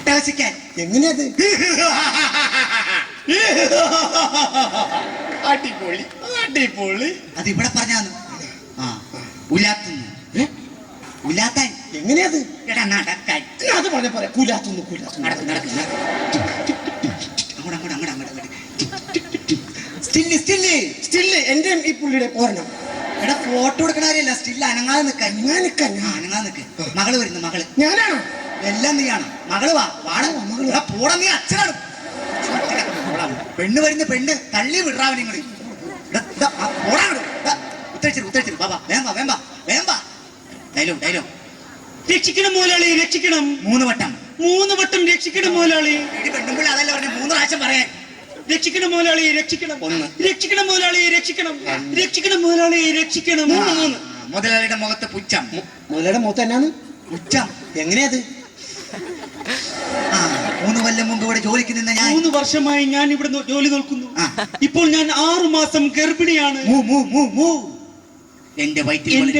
അട്ടഹസിക്കാൻ. എങ്ങനെയത്? അടിപൊളി അടിപൊളി. അത് ഇവിടെ പറഞ്ഞാന്ന്. ആ ഉലാത്തുന്നു. ഉലാത്താൻ എങ്ങനെയത്? എടാ നടക്കാൻ. അത് പറഞ്ഞ പറയാ. കുലാത്തുന്നു കുലാത്തുന്നു. നടക്ക് നടക്ക് നടക്ക്. അങ്ങോട്ട് അങ്ങോട്ട് അങ്ങോട്ട് അങ്ങോട്ട്. Still still still. എന്റെ ഈ പുള്ളിയുടെ പോരണം. എടാ ഫോട്ടോ എടുക്കണ കാര്യമല്ല, സ്റ്റില്ല് അനങ്ങാതെ നിൽക്കാൻ. ഞാൻ നിൽക്കാൻ. അനങ്ങാതെ നിൽക്ക്. മകള് വരുന്നു മകള്. ഞാനാണോ? എല്ലാം നീയാണ്. മകള് വാ വാട പോട. നീ അച്ഛനാണ്. പെണ്ണ് വരുന്ന പെണ്ണ് തള്ളി വിടാവൻ നിങ്ങൾ. ഉത്തരിച്ചിട്ട് ഉത്തരിച്ചിട്ട് ബാബാ വേമ്പ വേമ്പ വേമ്പ. Dialogue dialogue. രക്ഷിക്കണം മുതലാളി, രക്ഷിക്കണം. 3 വട്ടം 3 വട്ടം രക്ഷിക്കണം മുതലാളി. പെണ്ണുമ്പിള്ള അതല്ല പറഞ്ഞ 3 പ്രാവശ്യം പറയാൻ. രക്ഷിക്കണം മുതലാളി, രക്ഷിക്കണം. 1 രക്ഷിക്കണം മുതലാളി, രക്ഷിക്കണം. രക്ഷിക്കണം മുതലാളി, രക്ഷിക്കണം. 3 മുതലാളിയുടെ മുഖത്ത് പുച്ഛം. മുതലയുടെ മുഖത്ത് എന്നാണ് പുച്ഛം. എങ്ങനെയത്? 3 കൊല്ലം മുമ്പ് ഇവിടെ ജോലിക്ക് നിന്ന ഞാൻ 3 വർഷമായി ഞാൻ ഇവിടെ ജോലി നോക്കുന്നു. ഇപ്പോൾ ഞാൻ 6 മാസം ഗർഭിണിയാണ്. എന്റെ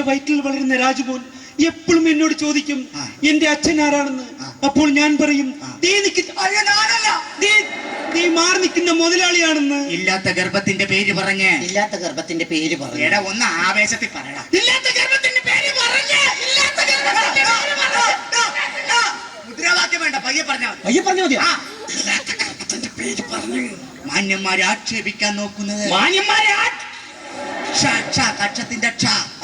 വയറ്റിൽ വളരുന്ന രാജുമോൻ എപ്പോഴും എന്നോട് ചോദിക്കും എന്റെ അച്ഛൻ ആരാണെന്ന്. അപ്പോൾ ഞാൻ പറയും നീ മാറി നിൽക്കുന്ന മുതലാളിയാണെന്ന്. ഇല്ലാത്ത ഗർഭത്തിന്റെ പേര് പറഞ്ഞ്. ഇല്ലാത്ത ഗർഭത്തിന്റെ പേര് പറഞ്ഞു. എടാ ഒന്ന് ആവേശത്തിൽ പറയടാ. ഇല്ലാത്ത ഗർഭത്തിന്റെ പേര് പറഞ്ഞ്. മുദ്രാവാക്യം വേണ്ട, പയ്യെ പറഞ്ഞാൽ പയ്യെ പറഞ്ഞാൽ മതിയോ? ഇല്ലാത്ത ഗർഭത്തിന്റെ പേര് പറഞ്ഞു. മാന്യന്മാരെ ആക്ഷേപിക്കാൻ നോക്കുന്നത്. മാന്യന്മാരെ കക്ഷത്തിന്റെ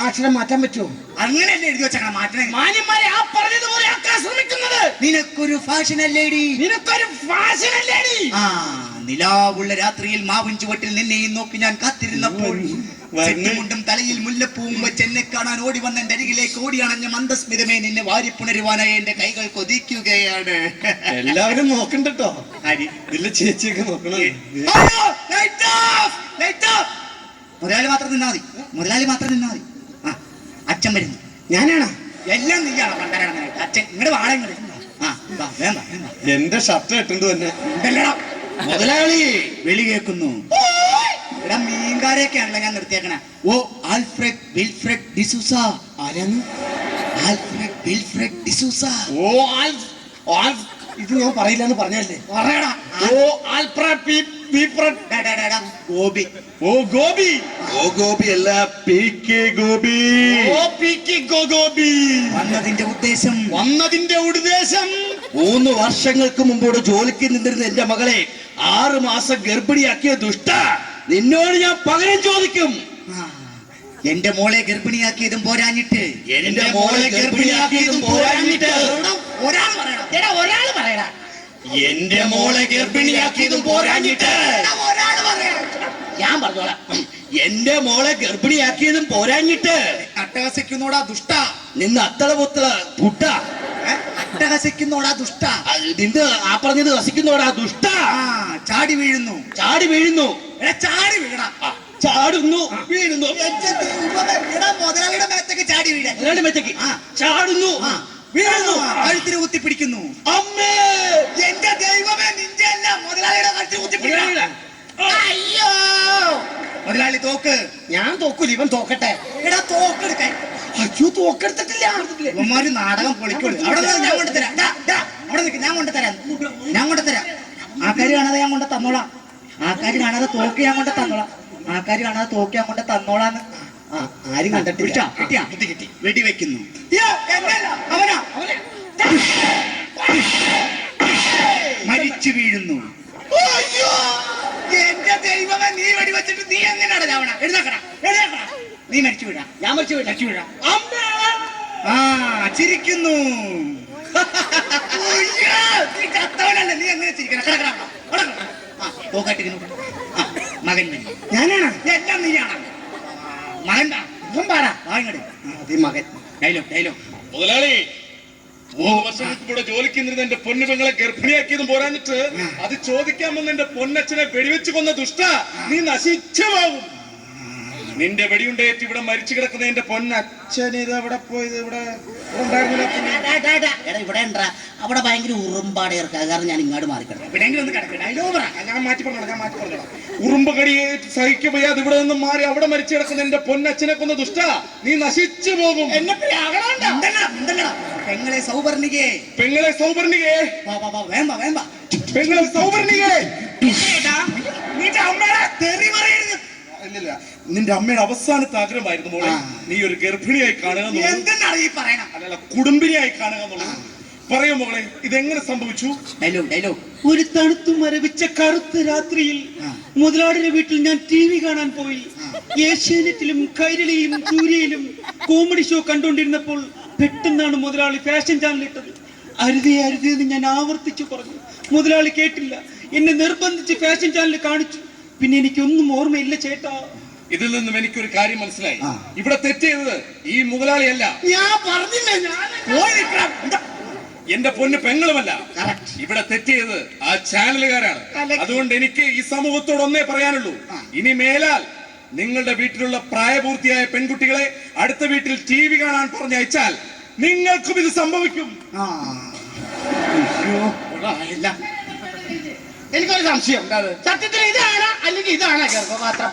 അക്ഷരം മാറ്റാൻ പറ്റുമോ? അങ്ങനെയല്ലേ എഴുതി വെച്ചാൽ മാറ്റണം. മാന്യന്മാരെ ആ പറഞ്ഞതുപോലെ ആക്കാൻ ശ്രമിക്കുന്നത്. നിനക്കൊരു ഫാഷൻ അല്ലേടി, നിനക്കൊരു ഫാഷൻ അല്ലേടി. നിലാവുള്ള രാത്രിയിൽ മാവിൻ ചുവട്ടിൽ നിന്നെയും നോക്കി ഞാൻ കാത്തിരുന്നപ്പോൾ മുണ്ടും തലയിൽ മുല്ലപ്പൂവും വെച്ച് എന്നെ കാണാൻ ഓടി വന്ന എന്റെ അരികിലേക്ക് ഓടിയണഞ്ഞ മന്ദസ്മിതമേ നിന്നെ വാരിപ്പുണരുവാനായി എന്റെ കൈകൾ കൊതിക്കുകയാണ്. എല്ലാവരും നോക്കണ്ടോ? ഇതിലെ ചേച്ചിയൊക്കെ നോക്കണം. മുതലാളി മാത്രം നിന്നാ മതി, മുതലാളി മാത്രം നിന്നാ മതി. അച്ഛൻ വരുന്നു. ഞാനാണോ? എല്ലാം നീയാണോ പണ്ടാരാണ് അച്ഛൻ? ഇങ്ങോട്ട് വാഴ ഇങ്ങോട്ട്. എന്റെ ഷർട്ട് ഇട്ടുണ്ട് തന്നെ. മുതലാളി വിളി കേൾക്കുന്നു. ഇവിടെ മീൻകാരെയൊക്കെയാണല്ലോ ഞാൻ നിർത്തിയേക്കണ. ഓ ആൽഫ്രഡ് വിൽഫ്രഡ് ഡിസൂസ. ആരാണ്? Alfred Wilfred D'Souza. ഇത് ഞാൻ പറയില്ലെന്ന് പറഞ്ഞല്ലേ? പറയടാ. ഓ ആൽഫ്രഡ് ഗോപി. ഓ ഗോപി. ഓ ഗോപി അല്ല, PK ഗോപി. ഓ PK ഗോപി. വന്നതിന്റെ ഉദ്ദേശം 3 വർഷങ്ങൾക്ക് മുമ്പോട് ജോലിക്ക് നിന്നിരുന്ന എന്റെ മകളെ 6 മാസം ഗർഭിണിയാക്കിയ ദുഷ്ട, നിന്നോട് ഞാൻ പകരം ചോദിക്കും. എന്റെ മോളെ ഗർഭിണിയാക്കിയതും പോരാഞ്ഞിട്ട് എന്റെ മോളെ ഗർഭിണിയാക്കിയതും പോരാഞ്ഞിട്ട് ഒരാൾ പറയടാ. എന്റെ മോളെ ഗർഭിണിയാക്കിയതും പോരാഞ്ഞിട്ട് ഞാൻ പറഞ്ഞോളാം. എന്റെ മോളെ ഗർഭിണിയാക്കിയതും പോരാഞ്ഞിട്ട് അട്ടഹസിക്കുന്നോടാ ദുഷ്ട. നിന്ന് അത്തളപുത്തള പുട്ട. അട്ടഹസിക്കുന്നോടാ ദുഷ്ട. നിന്ന് ആ പറഞ്ഞത് ഹസിക്കുന്നോടാ ദുഷ്ട. ചാടി വീഴുന്നു. ചാടി വീഴുന്നു. ചാടി വീഴടാ. ചാടുന്നു വീഴുന്നു. മുതലാളിയുടെ മേത്തേക്ക് ചാടി വീഴാൻ. മുതലാളിയുടെ മേത്തേക്ക് ചാടുന്നു വീഴുന്നു. കഴുത്തിന് കുത്തിപ്പിടിക്കുന്നു. അമ്മേ എന്റെ ദൈവമേ, നിന്റെ അല്ല മുതലാളിയുടെ കഴുത്തിന് കുത്തിപ്പിടിക്കുന്നു. അയ്യോ മുതലാളി തോക്ക്. ഞാൻ തോക്കൂല, ഇവൻ തോക്കട്ടെ. എടാ തോക്കെടുക്കാൻ. അയ്യോ തോക്കെടുത്തിട്ടില്ല. ഇവന്മാര് നാടകം പൊളിക്കുള്ളൂ. അവിടെ ഞാൻ കൊണ്ടുതരാം. അവിടെ നിൽക്ക്, ഞാൻ കൊണ്ടുതരാം. ആൾക്കാര് കാണാതെ ഞാൻ കൊണ്ട് തന്നോളാം. ആൾക്കാര് കാണാതെ തോക്ക് ഞാൻ കൊണ്ട് തന്നോളാം. ആൾക്കാര് കാണാതെ തോക്ക് ഞാൻ കൊണ്ട് തന്നോളാന്ന്. ആരും കണ്ടിട്ടില്ല. കിട്ടിയാ കിട്ടി. വെടി വെക്കുന്നു. അവനാ മരിച്ചു വീഴുന്നു. എന്റെ ദൈവമേ, നീ വെടി വെച്ചിട്ട് നീ എങ്ങനെയാണ് ചാവണ? എഴുന്നേക്കണ. നീ മരിച്ചു വീഴാം. ഞാൻ മരിച്ചു വീഴാം. ചിരിക്കുന്നു. നീ ചത്തവനല്ലേ, നീ എങ്ങനെ ചിരിക്കണം? മകൻ ഞാനാണ്. എല്ലാം നീയാണ്. മകൻ പാടാ വാങ്ങട്. മകൻ. ഡയലോഗ്. മുതലാളി, 3 വർഷങ്ങൾക്ക് കൂടെ ജോലിക്ക് നിന്നിരുന്ന എന്റെ പൊന്നുപെങ്ങളെ ഗർഭിണിയാക്കിയതും പോരാഞ്ഞിട്ട് അത് ചോദിക്കാൻ വന്ന എന്റെ പൊന്നച്ഛനെ വെടിവെച്ച് കൊന്ന ദുഷ്ട, നീ നശിച്ചുമാവും. നിന്റെ വെടിയുണ്ടേറ്റ് ഇവിടെ മരിച്ചു കിടക്കുന്ന എന്റെ പൊന്നച്ഛൻ ഇത് എവിടെ പോയത്? ഇവിടെ ഉണ്ടായിരുന്നില്ല. എടാ ഇവിടെ ഉണ്ടാ അവിടെ ഭയങ്കര ഉറുമ്പാടെ ഇറക്കുക കാരണം ഞാൻ ഇങ്ങോട്ട് മാറിക്കിടക്കാം. എവിടെയെങ്കിലും ഒന്ന് കിടക്കട്ടെ. ഡയലോഗ് പറ. ഞാൻ മാറ്റി പറഞ്ഞോളാം. ഉറുമ്പ് കടിയെ സഹിക്കാൻ വയ്യാതെ ഇവിടെ നിന്നും മാറി അവിടെ മരിച്ചു കിടക്കുന്ന എന്റെ പൊന്നച്ഛനെ കൊന്ന ദുഷ്ട, നീ നശിച്ചു പോകും. എന്നെ പെങ്ങളെ സൗവർണികേ, പെങ്ങളെ സൗവർണികേ, വേമ്പ വേമ്പ പെങ്ങളെ സൗവർണികേ. നിന്റെ അമ്മയുടെ തെറി പറയരുത്. ഇല്ലില്ല, നിന്റെ അമ്മയുടെ അവസാനത്തെ ആഗ്രഹമായിരുന്നു മോളെ നീ ഒരു ഗർഭിണിയായി കാണുക എന്നുള്ളത്. എന്തെന്നാണ് ഈ പറയണം? അല്ലല്ല, കുടുംബിനിയായി കാണുക എന്നുള്ളത്. പറയൂ മോളെ, ഇതെങ്ങനെ സംഭവിച്ചു? ഡയലോഗ്. ഒരു തണുത്തു മരവിച്ച കറുത്ത രാത്രിയിൽ മുതലാളിയുടെ വീട്ടിൽ ഞാൻ TV കാണാൻ പോയി. ഏഷ്യാനെറ്റിലും കൈരളിയിലും സൂര്യയിലും കോമഡി ഷോ കണ്ടുകൊണ്ടിരുന്നപ്പോൾ പെട്ടെന്നാണ് മുതലാളി ഫാഷൻ ചാനൽ ഇട്ടത്. അരുതേ എന്ന് ഞാൻ ആവർത്തിച്ചു പറഞ്ഞു. മുതലാളി കേട്ടില്ല. എന്നെ നിർബന്ധിച്ച് ഫാഷൻ ചാനൽ കാണിച്ചു. പിന്നെ എനിക്കൊന്നും ഓർമ്മയില്ല ചേട്ടാ. ഇതിൽ നിന്നും എനിക്കൊരു കാര്യം മനസ്സിലായി. ഇവിടെ തെറ്റെയ്തത് ഈ മുതലാളിയല്ല. ഞാൻ പറഞ്ഞില്ല, എന്റെ പൊന്ന് പെങ്ങളുമല്ല. ഇവിടെ തെറ്റെയ്തത് ആ ചാനലുകാരാണ്. അതുകൊണ്ട് എനിക്ക് ഈ സമൂഹത്തോട് ഒന്നേ പറയാനുള്ളൂ, ഇനി മേലാൽ നിങ്ങളുടെ വീട്ടിലുള്ള പ്രായപൂർത്തിയായ പെൺകുട്ടികളെ അടുത്ത വീട്ടിൽ TV കാണാൻ പറഞ്ഞയച്ചാൽ നിങ്ങൾക്കും ഇത് സംഭവിക്കും. എനിക്കൊരു സംശയം. സത്യത്തിൽ ഇതാണ് അല്ലെങ്കിൽ ഇതാണ് ഗർഭപാത്രം?